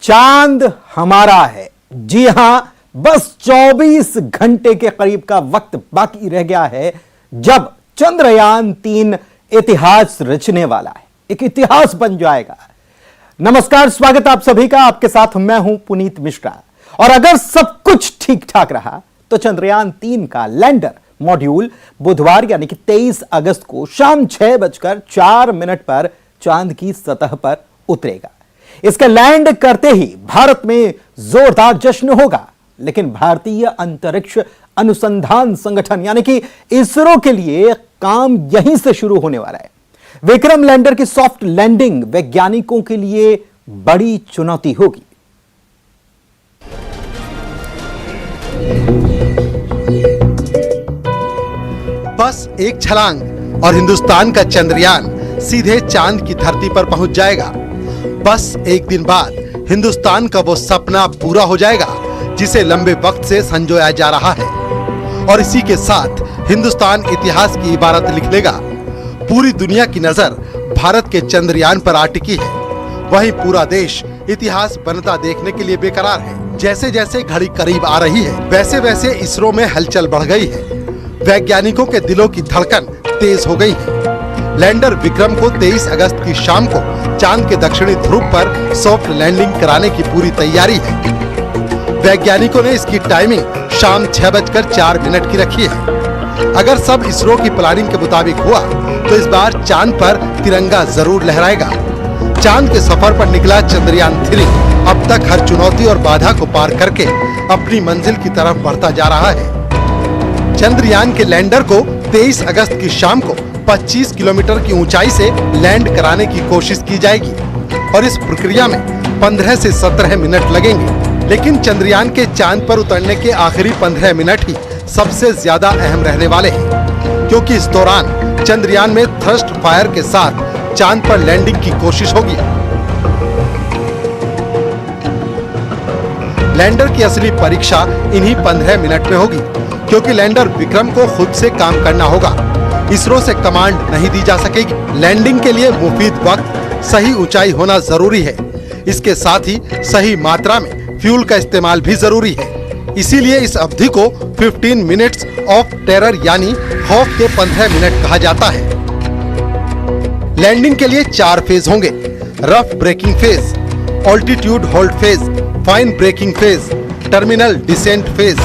चांद हमारा है। जी हां, बस 24 घंटे के करीब का वक्त बाकी रह गया है जब चंद्रयान-3 इतिहास रचने वाला है, एक इतिहास बन जाएगा। नमस्कार, स्वागत आप सभी का। आपके साथ मैं हूं पुनीत मिश्रा। और अगर सब कुछ ठीक ठाक रहा तो चंद्रयान-3 का लैंडर मॉड्यूल बुधवार यानी कि 23 अगस्त को शाम 6:04 पर चांद की सतह पर उतरेगा। इसके लैंड करते ही भारत में जोरदार जश्न होगा, लेकिन भारतीय अंतरिक्ष अनुसंधान संगठन यानी कि इसरो के लिए काम यहीं से शुरू होने वाला है। विक्रम लैंडर की सॉफ्ट लैंडिंग वैज्ञानिकों के लिए बड़ी चुनौती होगी। बस एक छलांग और हिंदुस्तान का चंद्रयान सीधे चांद की धरती पर पहुंच जाएगा। बस एक दिन बाद हिंदुस्तान का वो सपना पूरा हो जाएगा जिसे लंबे वक्त से संजोया जा रहा है। और इसी के साथ हिंदुस्तान इतिहास की इबारत लिख लेगा। पूरी दुनिया की नजर भारत के चंद्रयान पर आ टिकी है। वहीं पूरा देश इतिहास बनता देखने के लिए बेकरार है। जैसे जैसे घड़ी करीब आ रही है, वैसे वैसे इसरो में हलचल बढ़ गई है। वैज्ञानिकों के दिलों की धड़कन तेज हो गई है। लैंडर विक्रम को 23 अगस्त की शाम को चांद के दक्षिणी ध्रुव पर सॉफ्ट लैंडिंग कराने की पूरी तैयारी है। वैज्ञानिकों ने इसकी टाइमिंग शाम 6:04 की रखी है। अगर सब इसरो की प्लानिंग के मुताबिक हुआ तो इस बार चांद पर तिरंगा जरूर लहराएगा। चांद के सफर पर निकला चंद्रयान-3 अब तक हर चुनौती और बाधा को पार करके अपनी मंजिल की तरफ बढ़ता जा रहा है। चंद्रयान के लैंडर को 23 अगस्त की शाम को 25 किलोमीटर की ऊंचाई से लैंड कराने की कोशिश की जाएगी और इस प्रक्रिया में 15 से 17 मिनट लगेंगे। लेकिन चंद्रयान के चांद पर उतरने के आखिरी 15 मिनट ही सबसे ज्यादा अहम रहने वाले हैं, क्योंकि इस दौरान चंद्रयान में थ्रस्ट फायर के साथ चांद पर लैंडिंग की कोशिश होगी। लैंडर की असली परीक्षा इन्हीं 15 मिनट में होगी, क्योंकि लैंडर विक्रम को खुद से काम करना होगा। इसरो से कमांड नहीं दी जा सकेगी। लैंडिंग के लिए मुफीद वक्त, सही ऊंचाई होना जरूरी है। इसके साथ ही सही मात्रा में फ्यूल का इस्तेमाल भी जरूरी है। इसीलिए इस अवधि को 15 मिनट्स ऑफ टेरर यानी खौफ के 15 मिनट कहा जाता है। लैंडिंग के लिए 4 फेज होंगे: rough braking phase, altitude hold phase, fine braking phase, terminal descent phase.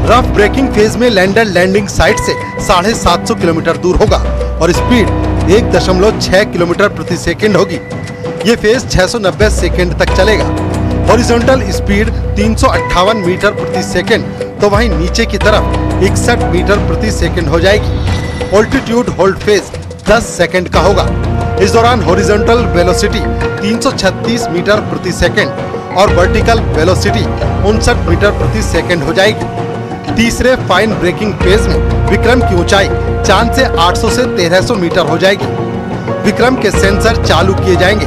Rough braking phase में लैंडर लैंडिंग साइट से 750 किलोमीटर दूर होगा और स्पीड 1.6 किलोमीटर प्रति सेकंड होगी। ये फेज 690 सेकंड तक चलेगा। हॉरिजॉन्टल स्पीड 358 मीटर प्रति सेकंड, तो वहीं नीचे की तरफ 61 मीटर प्रति सेकंड हो जाएगी। ऑल्टीट्यूड होल्ड फेज 10 सेकंड का होगा। इस दौरान हॉरिजॉन्टल वेलोसिटी 336 मीटर प्रति सेकंड और वर्टिकल वेलोसिटी 59 मीटर प्रति सेकंड हो जाएगी। तीसरे फाइन ब्रेकिंग फेज में विक्रम की ऊंचाई चांद से 800 से 1300 मीटर हो जाएगी। विक्रम के सेंसर चालू किए जाएंगे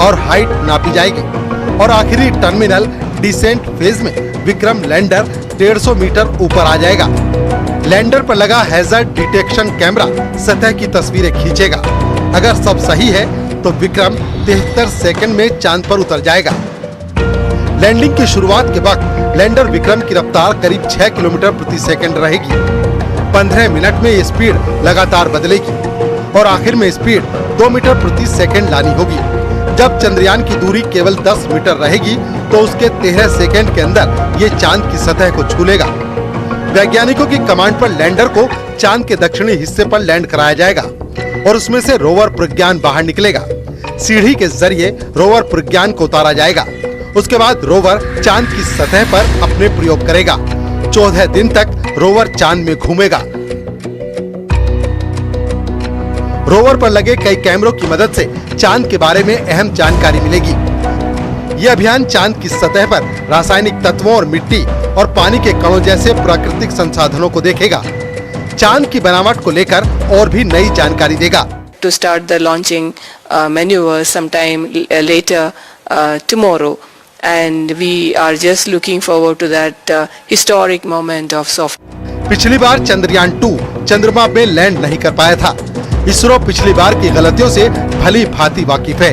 और हाइट नापी जाएगी। और आखिरी टर्मिनल डिसेंट फेज में विक्रम लैंडर 150 मीटर ऊपर आ जाएगा। लैंडर पर लगा हैजर्ड डिटेक्शन कैमरा सतह की तस्वीरें खींचेगा। अगर सब सही है तो विक्रम 73 सेकंड में चांद पर उतर जाएगा। लैंडिंग की शुरुआत के वक्त लैंडर विक्रम की रफ्तार करीब 6 किलोमीटर प्रति सेकंड रहेगी। 15 मिनट में ये स्पीड लगातार बदलेगी और आखिर में स्पीड 2 मीटर प्रति सेकंड लानी होगी। जब चंद्रयान की दूरी केवल 10 मीटर रहेगी तो उसके 13 सेकंड के अंदर ये चांद की सतह को छू लेगा। वैज्ञानिकों की कमांड पर लैंडर को चांद के दक्षिणी हिस्से पर लैंड कराया जाएगा और उसमें से रोवर प्रज्ञान बाहर निकलेगा। सीढ़ी के जरिए रोवर प्रज्ञान को उतारा जाएगा। उसके बाद रोवर चांद की सतह पर अपने प्रयोग करेगा। 14 दिन तक रोवर चांद में घूमेगा। रोवर पर लगे कई कैमरों की मदद से चांद के बारे में अहम जानकारी मिलेगी। यह अभियान चांद की सतह पर रासायनिक तत्वों और मिट्टी और पानी के कणों जैसे प्राकृतिक संसाधनों को देखेगा। चांद की बनावट को लेकर और भी नई जानकारी देगा। To start the launching maneuvers sometime later tomorrow. And we are just looking forward to that historic moment of soft. पिछली बार चंद्रयान-2 चंद्रमा में लैंड नहीं कर पाया था। इसरो पिछली बार की गलतियों से भली भांति वाकिफ है।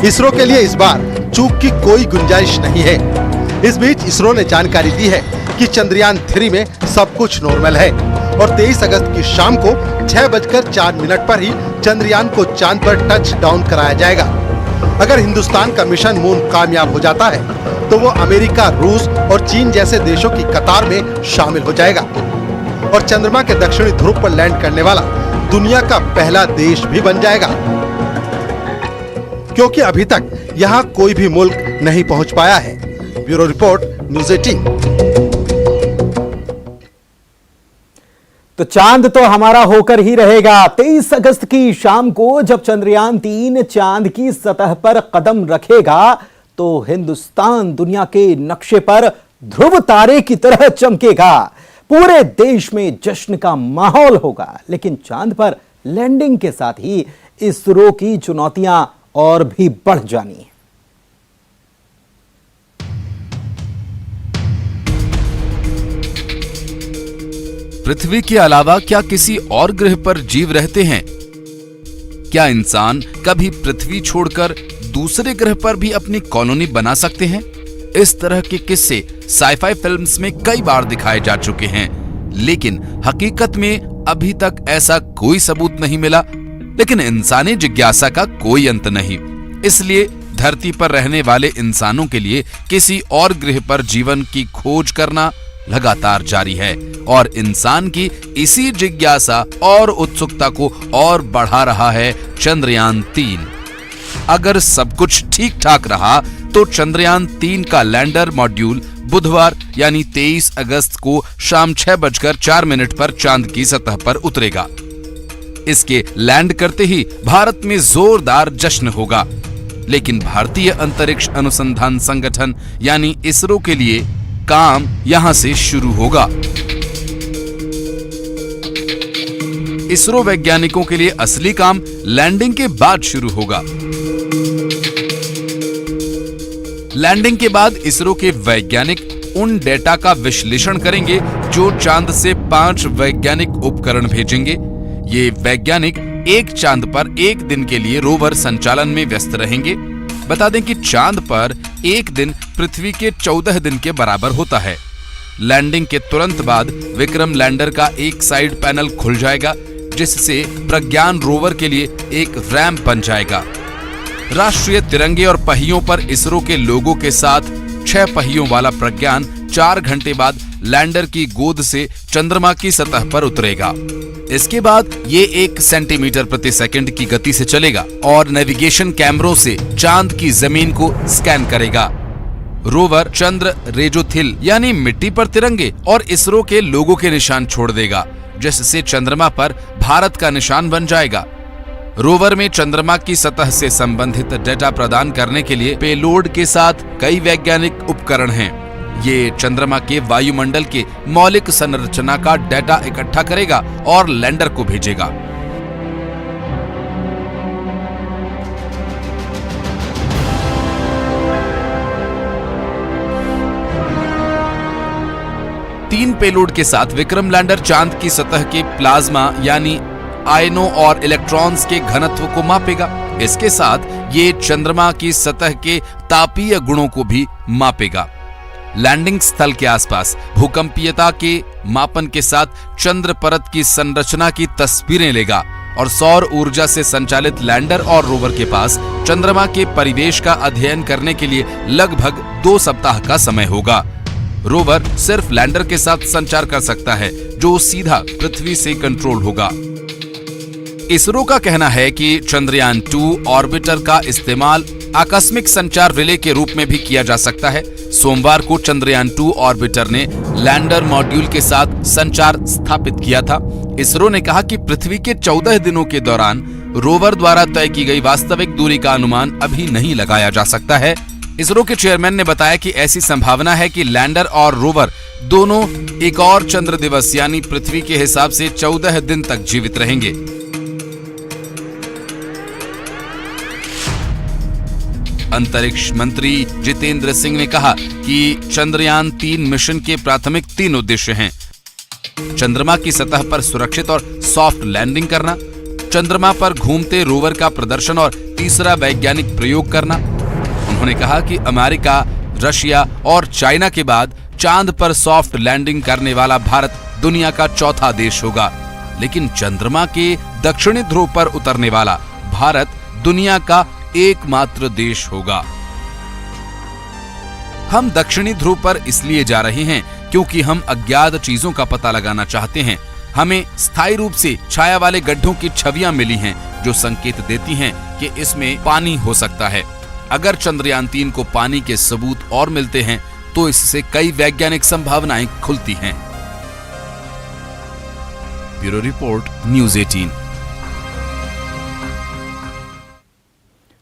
इसरो के लिए इस बार चूक की कोई गुंजाइश नहीं है। इस बीच इसरो ने जानकारी दी है कि चंद्रयान 3 में सब कुछ नॉर्मल है और 23 अगस्त की शाम को 6:04 पर ही चंद्रयान को चांद पर टच डाउन कराया जाएगा। अगर हिंदुस्तान का मिशन मून कामयाब हो जाता है तो वो अमेरिका, रूस और चीन जैसे देशों की कतार में शामिल हो जाएगा और चंद्रमा के दक्षिणी ध्रुव पर लैंड करने वाला दुनिया का पहला देश भी बन जाएगा, क्योंकि अभी तक यहाँ कोई भी मुल्क नहीं पहुंच पाया है। Bureau report, news 18। तो चांद तो हमारा होकर ही रहेगा। 23 अगस्त की शाम को जब चंद्रयान 3 चांद की सतह पर कदम रखेगा तो हिंदुस्तान दुनिया के नक्शे पर ध्रुव तारे की तरह चमकेगा। पूरे देश में जश्न का माहौल होगा। लेकिन चांद पर लैंडिंग के साथ ही इसरो की चुनौतियां और भी बढ़ जानी। पृथ्वी के अलावा क्या किसी और ग्रह पर जीव रहते हैं? क्या इंसान कभी पृथ्वी छोड़कर दूसरे ग्रह पर भी अपनी कॉलोनी बना सकते हैं? इस तरह के किस्से साइफाई फिल्म्स में कई बार दिखाए जा चुके हैं, लेकिन हकीकत में अभी तक ऐसा कोई सबूत नहीं मिला। लेकिन इंसानी जिज्ञासा का कोई अंत नहीं, इसलिए धरती पर रहने वाले इंसानों के लिए किसी और ग्रह पर जीवन की खोज करना लगातार जारी है और इंसान की इसी जिज्ञासा और उत्सुकता को और बढ़ा रहा है चंद्रयान 3। अगर सब कुछ ठीक ठाक रहा तो चंद्रयान 3 का लैंडर मॉड्यूल बुधवार यानी 23 अगस्त को शाम 6:04 पर चांद की सतह पर उतरेगा। इसके लैंड करते ही भारत में जोरदार जश्न होगा। लेकिन भारतीय अंतरिक्ष अनुसंधान संगठन यानी इसरो के लिए काम यहां से शुरू होगा। इसरो वैज्ञानिकों के लिए असली काम लैंडिंग के बाद शुरू होगा। लैंडिंग के बाद इसरो के वैज्ञानिक उन डेटा का विश्लेषण करेंगे जो चांद से 5 वैज्ञानिक उपकरण भेजेंगे। ये वैज्ञानिक एक चांद पर एक दिन के लिए रोवर संचालन में व्यस्त रहेंगे। बता दें कि चांद पर एक दिन पृथ्वी के 14 दिन के बराबर होता है। लैंडिंग के तुरंत बाद विक्रम लैंडर का एक साइड पैनल खुल जाएगा, जिससे प्रज्ञान रोवर के लिए एक रैंप बन जाएगा। राष्ट्रीय तिरंगे और पहियों पर इसरो के लोगों के साथ 6 पहियों वाला प्रज्ञान 4 घंटे बाद लैंडर की गोद से चंद्रमा की सतह पर उतरेगा। इसके बाद ये 1 सेंटीमीटर प्रति सेकंड की गति से चलेगा और नेविगेशन कैमरों से चांद की जमीन को स्कैन करेगा। रोवर चंद्र रेजोथिल यानी मिट्टी पर तिरंगे और इसरो के लोगों के निशान छोड़ देगा, जिससे चंद्रमा पर भारत का निशान बन जाएगा। रोवर में चंद्रमा की सतह से संबंधित डेटा प्रदान करने के लिए पेलोड के साथ कई वैज्ञानिक उपकरण हैं। ये चंद्रमा के वायुमंडल के मौलिक संरचना का डेटा इकट्ठा करेगा और लैंडर को भेजेगा। तीन पेलोड के साथ विक्रम लैंडर चांद की सतह के प्लाज्मा यानी आयनों और इलेक्ट्रॉन्स के घनत्व को मापेगा। इसके साथ ये चंद्रमा की सतह के तापीय गुणों को भी मापेगा। लैंडिंग स्थल के आसपास भूकंपीयता के मापन के साथ चंद्र परत की संरचना की तस्वीरें लेगा और सौर ऊर्जा से संचालित लैंडर और रोवर के पास चंद्रमा के परिवेश का अध्ययन करने के लिए लगभग 2 सप्ताह का समय होगा। रोवर सिर्फ लैंडर के साथ संचार कर सकता है, जो सीधा पृथ्वी से कंट्रोल होगा। इसरो का कहना है कि चंद्रयान 2 ऑर्बिटर का इस्तेमाल आकस्मिक संचार रिले के रूप में भी किया जा सकता है। सोमवार को चंद्रयान 2 ऑर्बिटर ने लैंडर मॉड्यूल के साथ संचार स्थापित किया था। इसरो ने कहा कि पृथ्वी के 14 दिनों के दौरान रोवर द्वारा तय की गई वास्तविक दूरी का अनुमान अभी नहीं लगाया जा सकता है। इसरो के चेयरमैन ने बताया कि ऐसी संभावना है कि लैंडर और रोवर दोनों एक और चंद्र दिवस यानी पृथ्वी के हिसाब से 14 दिन तक जीवित रहेंगे। अंतरिक्ष मंत्री जितेंद्र सिंह ने कहा कि चंद्रयान 3 मिशन के प्राथमिक 3 उद्देश्य हैं: चंद्रमा की सतह पर सुरक्षित और सॉफ्ट लैंडिंग करना, चंद्रमा पर घूमते रोवर का प्रदर्शन और तीसरा वैज्ञानिक प्रयोग करना। उन्होंने कहा कि अमेरिका, रशिया और चाइना के बाद चांद पर सॉफ्ट लैंडिंग करने वाला भारत दुनिया का चौथा देश होगा, लेकिन चंद्रमा के दक्षिणी ध्रुव पर उतरने वाला भारत दुनिया का एकमात्र देश होगा। हम दक्षिणी ध्रुव पर इसलिए जा रहे हैं क्योंकि हम अज्ञात चीजों का पता लगाना चाहते हैं। हमें स्थायी रूप से छाया वाले गड्ढों की छवियां मिली हैं जो संकेत देती हैं कि इसमें पानी हो सकता है। अगर चंद्रयान 3 को पानी के सबूत और मिलते हैं तो इससे कई वैज्ञानिक संभावनाएं खुलती हैं। Bureau report, news 18।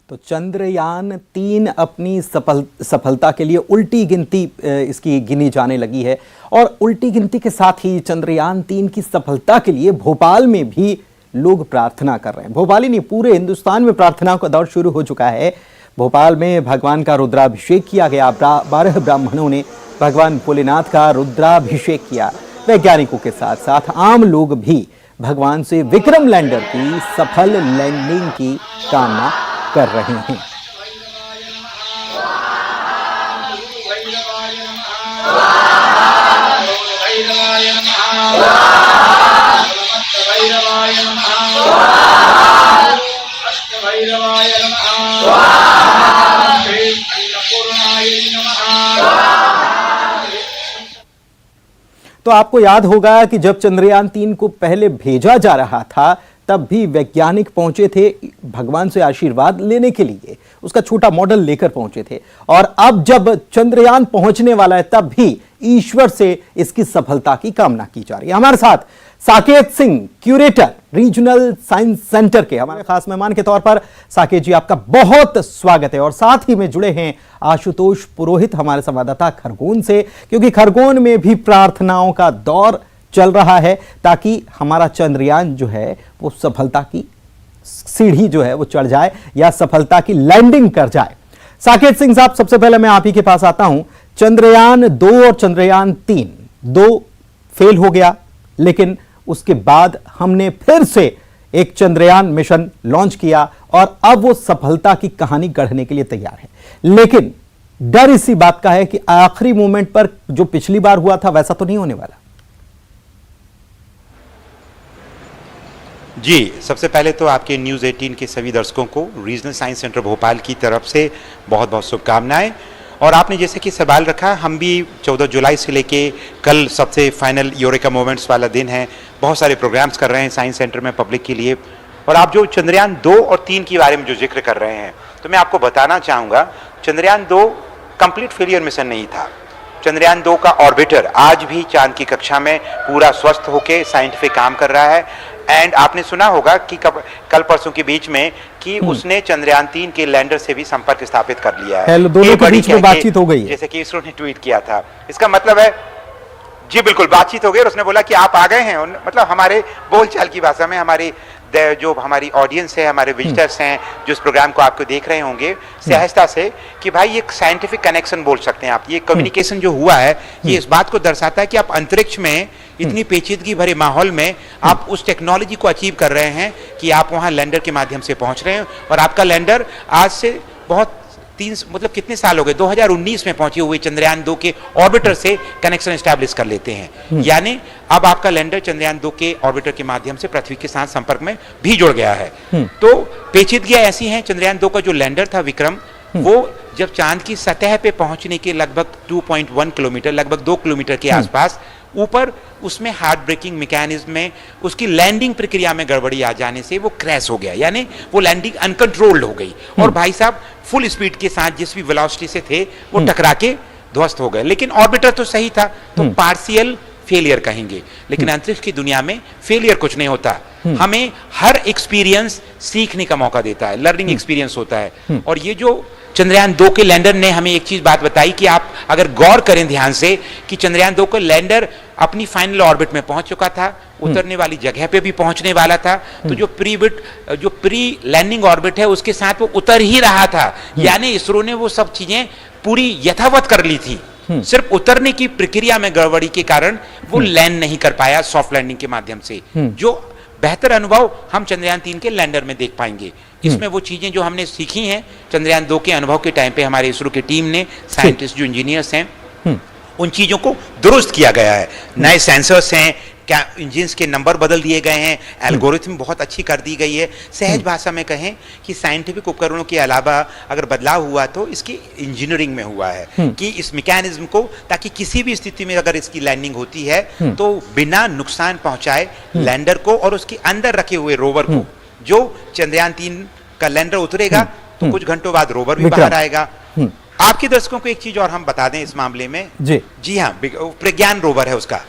तो चंद्रयान 3 अपनी सफलता के लिए उल्टी गिनती इसकी गिनी जाने लगी है और उल्टी गिनती के साथ ही चंद्रयान 3 की सफलता के लिए भोपाल में भी लोग प्रार्थना कर रहे हैं। भोपाल ही नहीं, पूरे हिंदुस्तान में प्रार्थना का दौर शुरू हो चुका है। भोपाल में भगवान का रुद्राभिषेक किया गया। 12 ब्राह्मणों ने भगवान भोलेनाथ का रुद्राभिषेक किया। वैज्ञानिकों के साथ साथ आम लोग भी भगवान से विक्रम लैंडर की सफल लैंडिंग की कामना कर रहे हैं। तो आपको याद होगा कि जब चंद्रयान 3 को पहले भेजा जा रहा था तब भी वैज्ञानिक पहुंचे थे भगवान से आशीर्वाद लेने के लिए, उसका छोटा मॉडल लेकर पहुंचे थे। और अब जब चंद्रयान पहुंचने वाला है तब भी ईश्वर से इसकी सफलता की कामना की जा रही है। हमारे साथ Saket Singh, curator regional science centre के हमारे खास मेहमान के तौर पर। साकेत जी, आपका बहुत स्वागत है। और साथ ही में जुड़े हैं आशुतोष पुरोहित, हमारे संवाददाता खरगोन से, क्योंकि खरगोन में भी प्रार्थनाओं का दौर चल रहा है ताकि हमारा चंद्रयान जो है वो सफलता की सीढ़ी जो है वो चढ़ जाए या सफलता की लैंडिंग कर जाए। साकेत सिंह साहब, सबसे पहले मैं आप ही के पास आता हूं। चंद्रयान 2 और चंद्रयान 3 दो फेल हो गया, लेकिन उसके बाद हमने फिर से एक चंद्रयान मिशन लॉन्च किया और अब वो सफलता की कहानी गढ़ने के लिए तैयार है। लेकिन डर इसी बात का है कि आखिरी मोमेंट पर जो पिछली बार हुआ था वैसा तो नहीं होने वाला। जी, सबसे पहले तो आपके न्यूज़ 18 के सभी दर्शकों को रीजनल साइंस सेंटर भोपाल की तरफ से बहुत बहुत शुभकामनाएं। और आपने जैसे कि सवाल रखा, हम भी 14 जुलाई से लेके कल सबसे फाइनल यूरेका मोमेंट्स वाला दिन है, बहुत सारे प्रोग्राम्स कर रहे हैं साइंस सेंटर में पब्लिक के लिए। और आप जो चंद्रयान 2 और 3 के बारे में जो जिक्र कर रहे हैं, तो मैं आपको बताना चाहूँगा, चंद्रयान 2 कंप्लीट फेलियर मिशन नहीं था। चंद्रयान 2 का ऑर्बिटर आज भी चांद की कक्षा में पूरा स्वस्थ होकर साइंटिफिक काम कर रहा है। एंड आपने सुना होगा कि कल परसों के बीच में कि उसने चंद्रयान 3 के लैंडर से भी संपर्क स्थापित कर लिया है। दोनों के बीच में बातचीत हो गई है, जैसे कि इसरो ने ट्वीट किया था। इसका मतलब है, जी बिल्कुल, बातचीत हो गई और उसने बोला कि आप आ गए हैं। मतलब हमारे बोलचाल की भाषा में हमारी जो हमारी ऑडियंस है, हमारे विजिटर्स हैं जो इस प्रोग्राम को आपको देख रहे होंगे सहजता से, कि भाई एक साइंटिफिक कनेक्शन बोल सकते हैं आप। ये कम्युनिकेशन जो हुआ है ये इस बात को दर्शाता है कि आप अंतरिक्ष में इतनी पेचीदगी भरे माहौल में आप उस टेक्नोलॉजी को अचीव कर रहे हैं कि आप वहां लैंडर के माध्यम से पहुंच रहे हैं। और आपका लैंडर आज से बहुत मतलब कितने साल हो गए, 2019 में पहुंचे हुए चंद्रयान 2 के ऑर्बिटर से कनेक्शन एस्टैब्लिश कर लेते हैं। यानी अब आपका लैंडर चंद्रयान 2 के ऑर्बिटर के माध्यम से पृथ्वी के साथ संपर्क में भी जुड़ गया है। तो पेचीदगियां ऐसी हैं, चंद्रयान 2 का जो लैंडर था विक्रम, वो जब चांद की सतह पे पहुंचने के लगभग 2.1 किलोमीटर, लगभग 2 किलोमीटर के आसपास ऊपर, उसमें हार्ट ब्रेकिंग मैकेनिज्म में उसकी लैंडिंग प्रक्रिया में गड़बड़ी आ जाने से वो क्रैश हो गया, यानी वो लैंडिंग अनकंट्रोल्ड हो गई। और भाई साहब फुल स्पीड के साथ जिस भी वेलोसिटी से थे वो टकरा के ध्वस्त हो गए। लेकिन ऑर्बिटर तो सही था, तो पार्शियल फेलियर कहेंगे। लेकिन अंतरिक्ष की दुनिया में फेलियर कुछ नहीं होता। हमें हर एक्सपीरियंस सीखने का मौका देता है, लर्निंग एक्सपीरियंस होता है। और ये जो चंद्रयान 2 के लैंडर ने हमें एक चीज बात बताई कि आप अगर गौर करें ध्यान से, कि चंद्रयान 2 का लैंडर अपनी फाइनल ऑर्बिट में पहुंच चुका था, उतरने वाली जगह पे भी पहुंचने वाला था। तो जो प्री लैंडिंग ऑर्बिट है उसके साथ वो उतर ही रहा था। यानी इसरो ने वो सब चीजें पूरी यथावत कर ली थी। सिर्फ उतरने की प्रक्रिया में गड़बड़ी के कारण वो लैंड नहीं कर पाया सॉफ्ट लैंडिंग के माध्यम से। जो बेहतर अनुभव हम चंद्रयान 3 के लैंडर में देख पाएंगे। इसमें वो चीजें जो हमने सीखी हैं चंद्रयान 2 के अनुभव के टाइम पे हमारे इसरो की टीम ने, साइंटिस्ट जो इंजीनियर्स हैं, उन चीजों को दुरुस्त किया गया है। नए सेंसर्स हैं, क्या इंजिन्स के नंबर बदल दिए गए हैं, एल्गोरिथम बहुत अच्छी कर दी गई है। सहज भाषा में कहें कि साइंटिफिक उपकरणों के अलावा अगर बदलाव हुआ तो इसकी इंजीनियरिंग में हुआ है कि इस मैकेनिज्म को, ताकि किसी भी स्थिति में अगर इसकी लैंडिंग होती है तो बिना नुकसान पहुंचाए लैंडर को और उसके अंदर रखे हुए रोवर को, जो चंद्रयान 3 का लैंडर उतरेगा तो कुछ घंटों बाद रोवर भी बाहर आएगा। आपके दर्शकों को एक चीज और हम बता दें इस मामले में, जी हाँ, प्रज्ञान रोवर है उसका,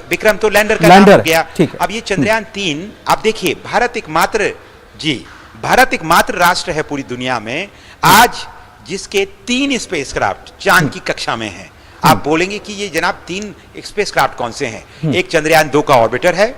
विक्रम तो लैंडर का नाम हो गया। अब ये चंद्रयान 3, आप देखिए, भारत एकमात्र राष्ट्र है पूरी दुनिया में आज जिसके 3 स्पेसक्राफ्ट चांद की कक्षा में हैं। आप बोलेंगे कि ये जनाब 3 स्पेसक्राफ्ट कौन से हैं? एक चंद्रयान 2 का ऑर्बिटर है,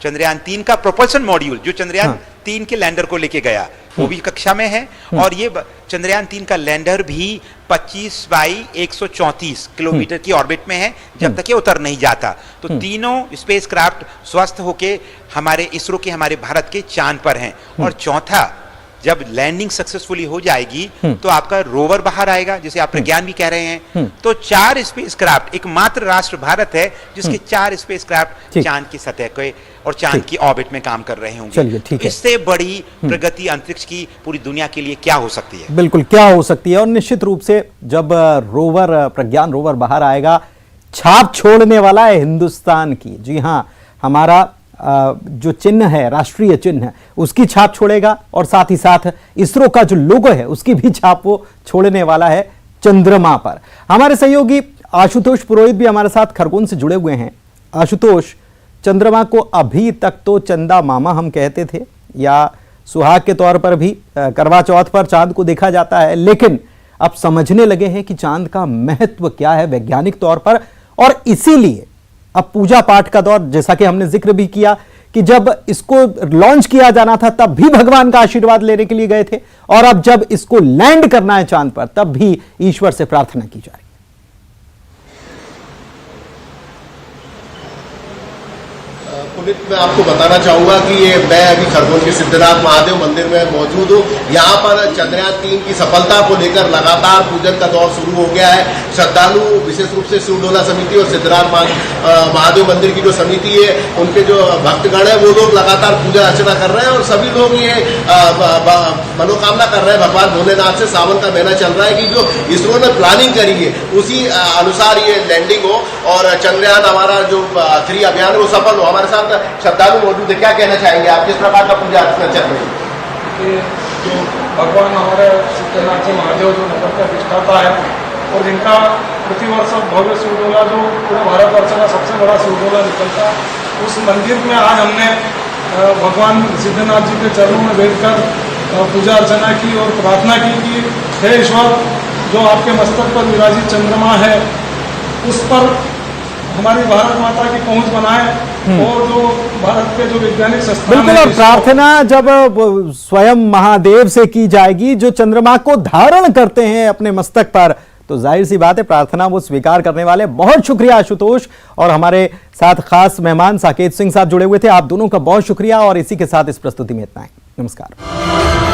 चंद्रयान 3 का प्रोपल्शन मॉड्यूल जो चंद्रयान 3 के लैंडर को लेके गया वो भी कक्षा में है, और ये चंद्रयान 3 का लैंडर भी 25 बाई 134 किलोमीटर की ऑर्बिट में है जब तक ये उतर नहीं जाता। तो तीनों स्पेसक्राफ्ट स्वस्थ होके हमारे इसरो के, हमारे भारत के चांद पर हैं। और चौथा, जब लैंडिंग सक्सेसफुली हो जाएगी तो आपका रोवर बाहर आएगा, जिसे आप प्रज्ञान भी कह रहे हैं। तो 4 स्पेसक्राफ्ट, एकमात्र राष्ट्र भारत है जिसके 4 स्पेसक्राफ्ट चांद की सतह पे और चांद की ऑर्बिट में काम कर रहे होंगे। तो इससे बड़ी प्रगति अंतरिक्ष की पूरी दुनिया के लिए क्या हो सकती है? बिल्कुल, क्या हो सकती है। और निश्चित रूप से जब रोवर, प्रज्ञान रोवर बाहर आएगा, छाप छोड़ने वाला है हिंदुस्तान की। जी हाँ, हमारा जो चिन्ह है, राष्ट्रीय चिन्ह है, उसकी छाप छोड़ेगा, और साथ ही साथ इसरो का जो लोगो है उसकी भी छाप वो छोड़ने वाला है चंद्रमा पर। हमारे सहयोगी आशुतोष पुरोहित भी हमारे साथ खरगोन से जुड़े हुए हैं। आशुतोष, चंद्रमा को अभी तक तो चंदा मामा हम कहते थे, या सुहाग के तौर पर भी करवा चौथ पर चांद को देखा जाता है, लेकिन अब समझने लगे हैं कि चांद का महत्व क्या है वैज्ञानिक तौर पर। और इसीलिए अब पूजा पाठ का दौर, जैसा कि हमने जिक्र भी किया कि जब इसको लॉन्च किया जाना था तब भी भगवान का आशीर्वाद लेने के लिए गए थे, और अब जब इसको लैंड करना है चांद पर तब भी ईश्वर से प्रार्थना की जा रही है। पुनीत, मैं आपको बताना चाहूंगा कि मैं अभी खरगोन के सिद्धनाथ महादेव मंदिर में मौजूद हूँ। यहाँ पर चंद्रयान 3 की सफलता को लेकर लगातार पूजन का दौर शुरू हो गया है। श्रद्धालु, विशेष रूप से शिवडोला समिति और सिद्धनाथ महादेव मंदिर की जो समिति है, उनके जो भक्तगण है, वो लोग लगातार पूजा अर्चना कर रहे हैं, और सभी लोग ये मनोकामना कर रहे हैं भगवान भोलेनाथ से। सावन का महीना चल रहा है कि जो इसरो ने प्लानिंग करी है उसी अनुसार ये लैंडिंग हो और चंद्रयान, हमारा जो 3 अभियान वो सफल हो। हमारे साथ श्रद्धालु मौजूद है, क्या कहना चाहेंगे आप? किस प्रकार का पूजा अर्चना चल रही है? जो भगवान हमारे सिद्धनाथ जी महादेव जो नगर का अधिष्ठाता है, और जिनका प्रतिवर्ष भव्य शिवडोला, जो पूरे भारतवर्ष का सबसे बड़ा शिवडोला निकलता है, उस मंदिर में आज हमने भगवान सिद्धनाथ जी के चरणों में बैठकर पूजा अर्चना की और प्रार्थना की कि हे ईश्वर, जो आपके मस्तक पर विराजित चंद्रमा है उस पर हमारी भारत माता की पहुंच बनाए, और जो भारत के जो वैज्ञानिक संस्थान, बिल्कुल, और प्रार्थना जब स्वयं महादेव से की जाएगी जो चंद्रमा को धारण करते हैं अपने मस्तक पर, तो जाहिर सी बात है प्रार्थना वो स्वीकार करने वाले। बहुत शुक्रिया आशुतोष, और हमारे साथ खास मेहमान साकेत सिंह साहब जुड़े हुए थे। आप दोनों का बहुत शुक्रिया, और इसी के साथ इस प्रस्तुति में इतना ही। नमस्कार।